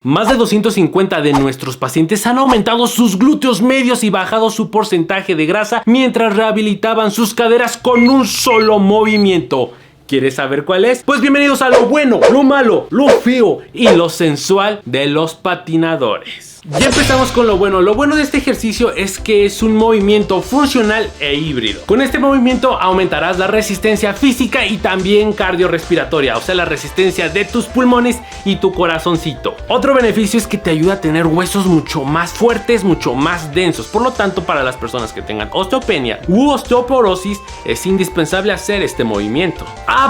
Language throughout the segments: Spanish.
Más de 250 de nuestros pacientes han aumentado sus glúteos medios y bajado su porcentaje de grasa mientras rehabilitaban sus caderas con un solo movimiento. ¿Quieres saber cuál es? Pues bienvenidos a lo bueno, lo malo, lo feo y lo sensual de los patinadores. Ya empezamos con lo bueno. Lo bueno de este ejercicio es que es un movimiento funcional e híbrido. Con este movimiento aumentarás la resistencia física y también cardiorrespiratoria, o sea, la resistencia de tus pulmones y tu corazoncito. Otro beneficio es que te ayuda a tener huesos mucho más fuertes, mucho más densos. Por lo tanto, para las personas que tengan osteopenia u osteoporosis, es indispensable hacer este movimiento.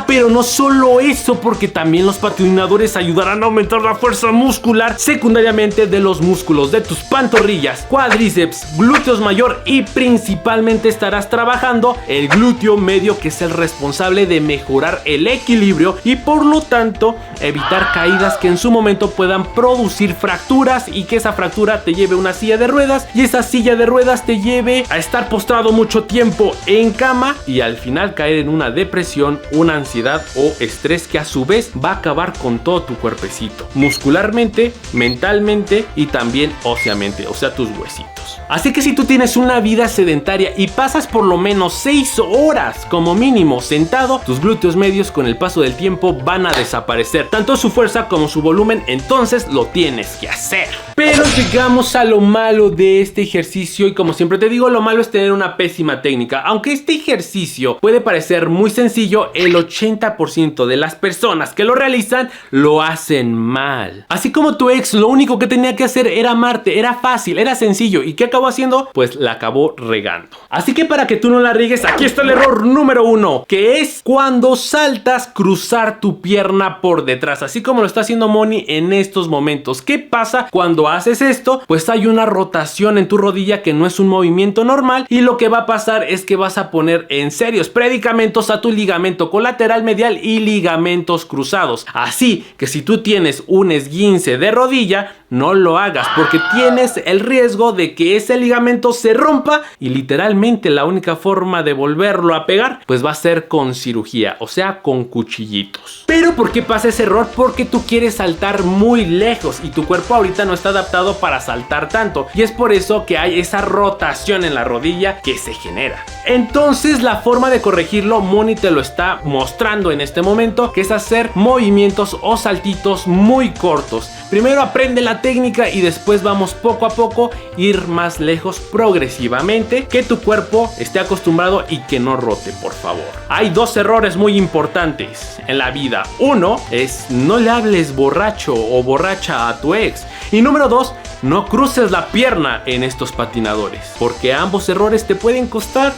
Pero no solo eso, porque también los patinadores ayudarán a aumentar la fuerza muscular secundariamente de los músculos de tus pantorrillas, cuádriceps, glúteos mayor y principalmente estarás trabajando el glúteo medio, que es el responsable de mejorar el equilibrio y por lo tanto evitar caídas que en su momento puedan producir fracturas y que esa fractura te lleve a una silla de ruedas y esa silla de ruedas te lleve a estar postrado mucho tiempo en cama y al final caer en una depresión, una ansiedad o estrés que a su vez va a acabar con todo tu cuerpecito, muscularmente, mentalmente y también óseamente, o sea, tus huesitos. Así que si tú tienes una vida sedentaria y pasas por lo menos 6 horas como mínimo sentado, tus glúteos medios con el paso del tiempo van a desaparecer, tanto su fuerza como su volumen, entonces lo tienes que hacer. Pero llegamos a lo malo de este ejercicio y como siempre te digo, lo malo es tener una pésima técnica. Aunque este ejercicio puede parecer muy sencillo, el 80% de las personas que lo realizan lo hacen mal. Así como tu ex lo único que tenía que hacer era amarte, era fácil, era sencillo. ¿Y qué acabó haciendo? Pues la acabó regando. Así que para que tú no la riegues, aquí está el error número 1, que es cuando saltas cruzar tu pierna por detrás, así como lo está haciendo Moni en estos momentos. ¿Qué pasa cuando haces esto? Pues hay una rotación en tu rodilla que no es un movimiento normal y lo que va a pasar es que vas a poner en serios predicamentos a tu ligamento colateral medial y ligamentos cruzados. Así que si tú tienes un esguince de rodilla, no lo hagas porque tienes el riesgo de que ese ligamento se rompa y literalmente la única forma de volverlo a pegar pues va a ser con cirugía, o sea, con cuchillitos. Pero ¿por qué pasa ese error? Porque tú quieres saltar muy lejos y tu cuerpo ahorita no está adaptado para saltar tanto y es por eso que hay esa rotación en la rodilla que se genera. Entonces la forma de corregirlo, Moni te lo está mostrando en este momento, que es hacer movimientos o saltitos muy cortos. Primero aprende la técnica y después vamos poco a poco ir más lejos progresivamente, que tu cuerpo esté acostumbrado y que no rote, por favor. Hay 2 errores muy importantes en la vida. Uno es no le hables borracho o borracha a tu ex. Y número 2, no cruces la pierna en estos patinadores, porque ambos errores te pueden costar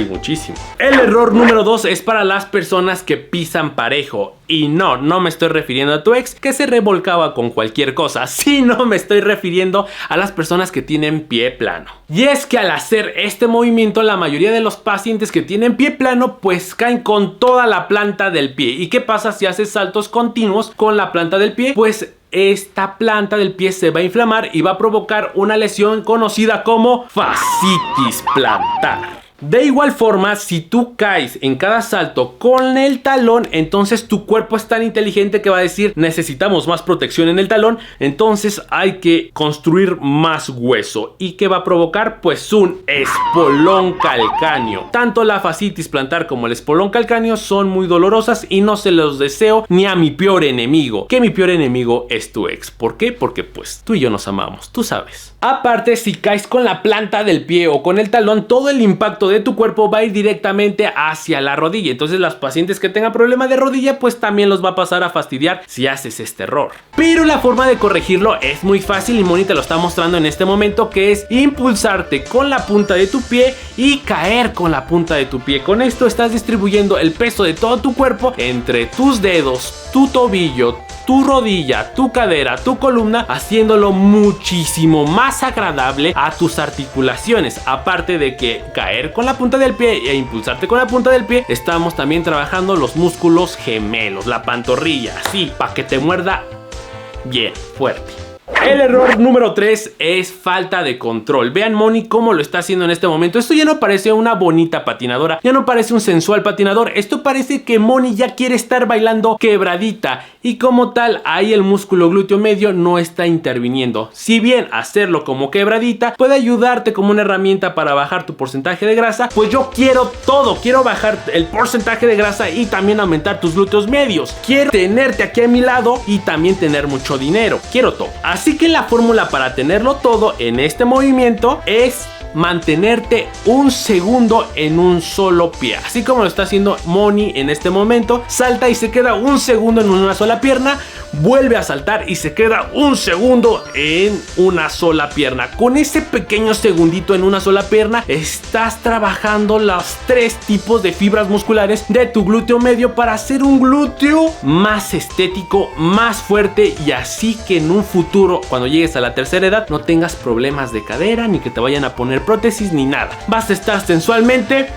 muchísimo. El error número 2 es para las personas que pisan parejo. Y no me estoy refiriendo a tu ex que se revolcaba con cualquier cosa, sino me estoy refiriendo a las personas que tienen pie plano. Y es que al hacer este movimiento, la mayoría de los pacientes que tienen pie plano pues caen con toda la planta del pie. ¿Y qué pasa si haces saltos continuos con la planta del pie? Pues esta planta del pie se va a inflamar y va a provocar una lesión conocida como fascitis plantar. De igual forma, si tú caes en cada salto con el talón, entonces tu cuerpo es tan inteligente que va a decir: necesitamos más protección en el talón, entonces hay que construir más hueso. ¿Y qué va a provocar? Pues un espolón calcáneo. Tanto la fascitis plantar como el espolón calcáneo son muy dolorosas y no se los deseo ni a mi peor enemigo, que mi peor enemigo es tu ex. ¿Por qué? Porque pues tú y yo nos amamos, tú sabes. Aparte, si caes con la planta del pie o con el talón, todo el impacto de tu cuerpo va a ir directamente hacia la rodilla. Entonces las pacientes que tengan problema de rodilla pues también los va a pasar a fastidiar si haces este error. Pero la forma de corregirlo es muy fácil y Moni te lo está mostrando en este momento, que es impulsarte con la punta de tu pie y caer con la punta de tu pie. Con esto estás distribuyendo el peso de todo tu cuerpo entre tus dedos, tu tobillo, tu rodilla, tu cadera, tu columna, haciéndolo muchísimo más agradable a tus articulaciones. Aparte de que caer con la punta del pie e impulsarte con la punta del pie, estamos también trabajando los músculos gemelos, la pantorrilla, así, para que te muerda bien fuerte. El error número 3 es falta de control. Vean Moni cómo lo está haciendo en este momento. Esto ya no parece una bonita patinadora, ya no parece un sensual patinador. Esto parece que Moni ya quiere estar bailando quebradita, y como tal ahí el músculo glúteo medio no está interviniendo. Si bien hacerlo como quebradita puede ayudarte como una herramienta para bajar tu porcentaje de grasa, pues yo quiero todo. Quiero bajar el porcentaje de grasa y también aumentar tus glúteos medios. Quiero tenerte aquí a mi lado y también tener mucho dinero. Quiero todo. Así que la fórmula para tenerlo todo en este movimiento es mantenerte un segundo en un solo pie, así como lo está haciendo Moni en este momento. Salta y se queda un segundo en una sola pierna, vuelve a saltar y se queda un segundo en una sola pierna. Con ese pequeño segundito en una sola pierna estás trabajando los 3 tipos de fibras musculares de tu glúteo medio para hacer un glúteo más estético, más fuerte, y así que en un futuro, cuando llegues a la tercera edad, no tengas problemas de cadera ni que te vayan a poner prótesis ni nada. Vas a estar sensualmente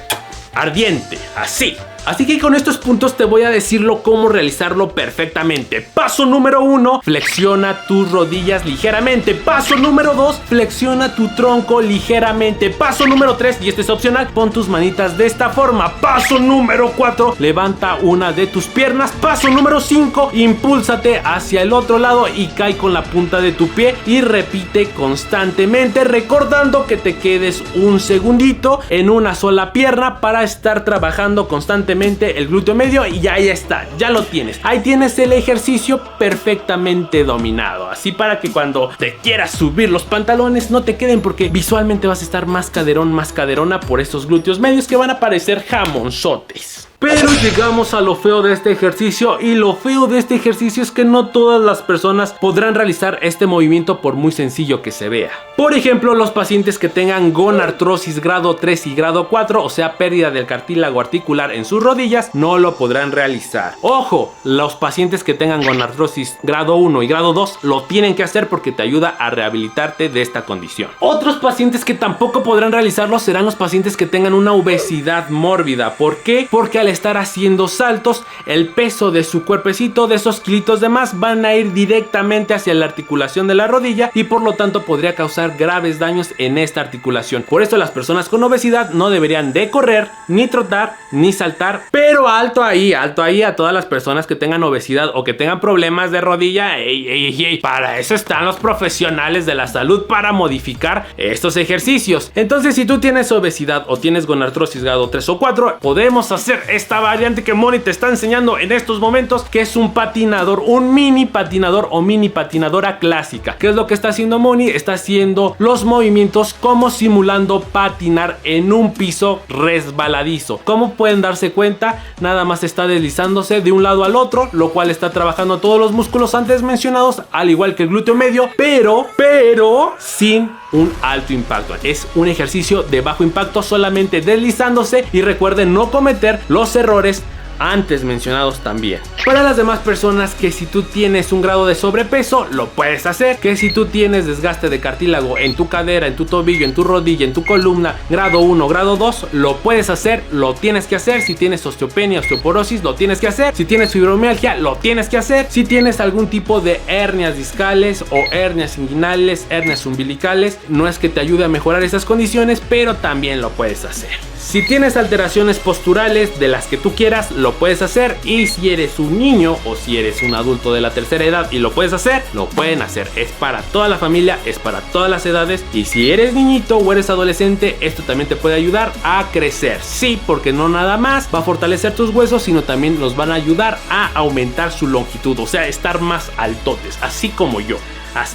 ardiente, así. Así que con estos puntos te voy a decirlo cómo realizarlo perfectamente. Paso número 1, flexiona tus rodillas ligeramente. Paso número 2, flexiona tu tronco ligeramente. Paso número 3, y este es opcional, pon tus manitas de esta forma. Paso número 4, levanta una de tus piernas. Paso número 5, impúlsate hacia el otro lado y cae con la punta de tu pie, y repite constantemente, recordando que te quedes un segundito en una sola pierna para estar trabajando constantemente el glúteo medio. Y ahí está, ya lo tienes. Ahí tienes el ejercicio perfectamente dominado, así para que cuando te quieras subir los pantalones no te queden, porque visualmente vas a estar más caderón, más caderona por estos glúteos medios que van a parecer jamonzotes. Pero llegamos a lo feo de este ejercicio, y lo feo de este ejercicio es que no todas las personas podrán realizar este movimiento por muy sencillo que se vea. Por ejemplo, los pacientes que tengan gonartrosis grado 3 y grado 4, o sea pérdida del cartílago articular en sus rodillas, no lo podrán realizar. Ojo, los pacientes que tengan gonartrosis grado 1 y grado 2 lo tienen que hacer porque te ayuda a rehabilitarte de esta condición. Otros pacientes que tampoco podrán realizarlo serán los pacientes que tengan una obesidad mórbida. ¿Por qué? Porque al estar haciendo saltos, el peso de su cuerpecito, de esos kilitos de más, van a ir directamente hacia la articulación de la rodilla, y por lo tanto podría causar graves daños en esta articulación. Por esto las personas con obesidad no deberían de correr, ni trotar, ni saltar. Pero alto ahí a todas las personas que tengan obesidad o que tengan problemas de rodilla. Ey, para eso están los profesionales de la salud, para modificar estos ejercicios. Entonces, si tú tienes obesidad o tienes gonartrosis grado 3 o 4, podemos hacer esta variante que Moni te está enseñando en estos momentos, que es un patinador, un mini patinador o mini patinadora clásica. ¿Qué es lo que está haciendo Moni? Está haciendo los movimientos como simulando patinar en un piso resbaladizo. Como pueden darse cuenta, nada más está deslizándose de un lado al otro, lo cual está trabajando todos los músculos antes mencionados, al igual que el glúteo medio, pero sin un alto impacto. Es un ejercicio de bajo impacto, solamente deslizándose, y recuerden no cometer los errores antes mencionados también. Para las demás personas, que si tú tienes un grado de sobrepeso, lo puedes hacer. Que si tú tienes desgaste de cartílago en tu cadera, en tu tobillo, en tu rodilla, en tu columna, grado 1, grado 2, lo puedes hacer, lo tienes que hacer. Si tienes osteopenia, osteoporosis, lo tienes que hacer. Si tienes fibromialgia, lo tienes que hacer. Si tienes algún tipo de hernias discales o hernias inguinales, hernias umbilicales, no es que te ayude a mejorar esas condiciones, pero también lo puedes hacer. Si tienes alteraciones posturales de las que tú quieras, lo puedes hacer. Y si eres un niño o si eres un adulto de la tercera edad y lo puedes hacer, lo pueden hacer. Es para toda la familia, es para todas las edades. Y si eres niñito o eres adolescente, esto también te puede ayudar a crecer. Sí, porque no nada más va a fortalecer tus huesos, sino también los van a ayudar a aumentar su longitud, o sea, estar más altotes, así como yo.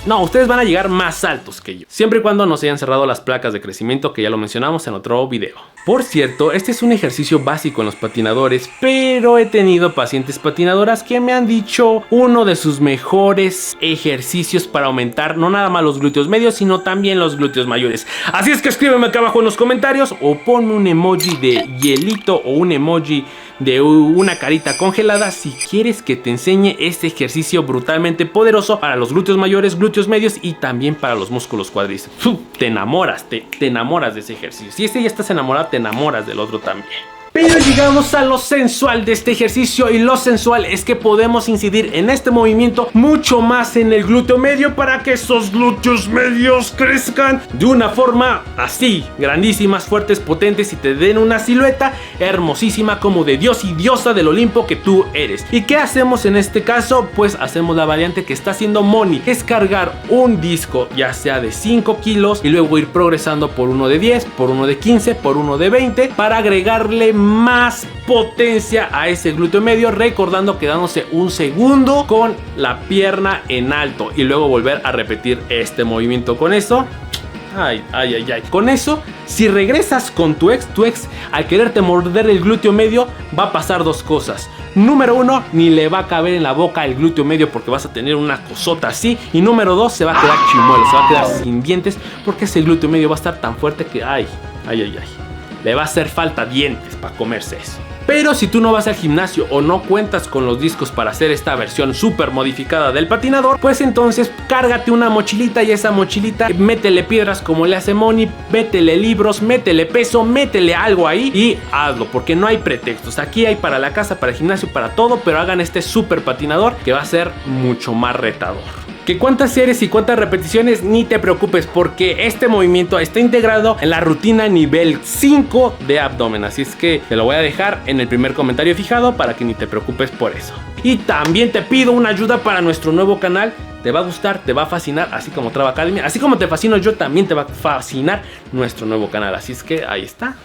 No, ustedes van a llegar más altos que yo, siempre y cuando no se hayan cerrado las placas de crecimiento, que ya lo mencionamos en otro video. Por cierto, este es un ejercicio básico en los patinadores, pero he tenido pacientes patinadoras que me han dicho uno de sus mejores ejercicios para aumentar no nada más los glúteos medios, sino también los glúteos mayores. Así es que escríbeme acá abajo en los comentarios, o ponme un emoji de hielito o un emoji de una carita congelada si quieres que te enseñe este ejercicio brutalmente poderoso para los glúteos mayores, glúteos medios y también para los músculos cuádriceps. Te enamoras, te enamoras de ese ejercicio. Si este ya estás enamorado, te enamoras del otro también. Pero llegamos a lo sensual de este ejercicio, y lo sensual es que podemos incidir en este movimiento mucho más en el glúteo medio para que esos glúteos medios crezcan de una forma así, grandísimas, fuertes, potentes, y te den una silueta hermosísima como de dios y diosa del Olimpo que tú eres. ¿Y qué hacemos en este caso? Pues hacemos la variante que está haciendo Moni, es cargar un disco ya sea de 5 kilos y luego ir progresando por uno de 10, por uno de 15, por uno de 20 para agregarle más potencia a ese glúteo medio, recordando quedándose un segundo con la pierna en alto y luego volver a repetir este movimiento. Con eso, con eso, si regresas con tu ex al quererte morder el glúteo medio, va a pasar dos cosas. Número uno, ni le va a caber en la boca el glúteo medio porque vas a tener una cosota así. Y número dos, se va a quedar chimuelo, se va a quedar sin dientes porque ese glúteo medio va a estar tan fuerte que le va a hacer falta dientes para comerse eso. Pero si tú no vas al gimnasio o no cuentas con los discos para hacer esta versión súper modificada del patinador, pues entonces cárgate una mochilita, y esa mochilita métele piedras como le hace Moni, métele libros, métele peso, métele algo ahí y hazlo, porque no hay pretextos. Aquí hay para la casa, para el gimnasio, para todo, pero hagan este súper patinador que va a ser mucho más retador. Que cuántas series y cuántas repeticiones, ni te preocupes, porque este movimiento está integrado en la rutina nivel 5 de abdomen. Así es que te lo voy a dejar en el primer comentario fijado para que ni te preocupes por eso. Y también te pido una ayuda para nuestro nuevo canal. Te va a gustar, te va a fascinar, así como Traba Academy. Así como te fascino yo, también te va a fascinar nuestro nuevo canal. Así es que ahí está.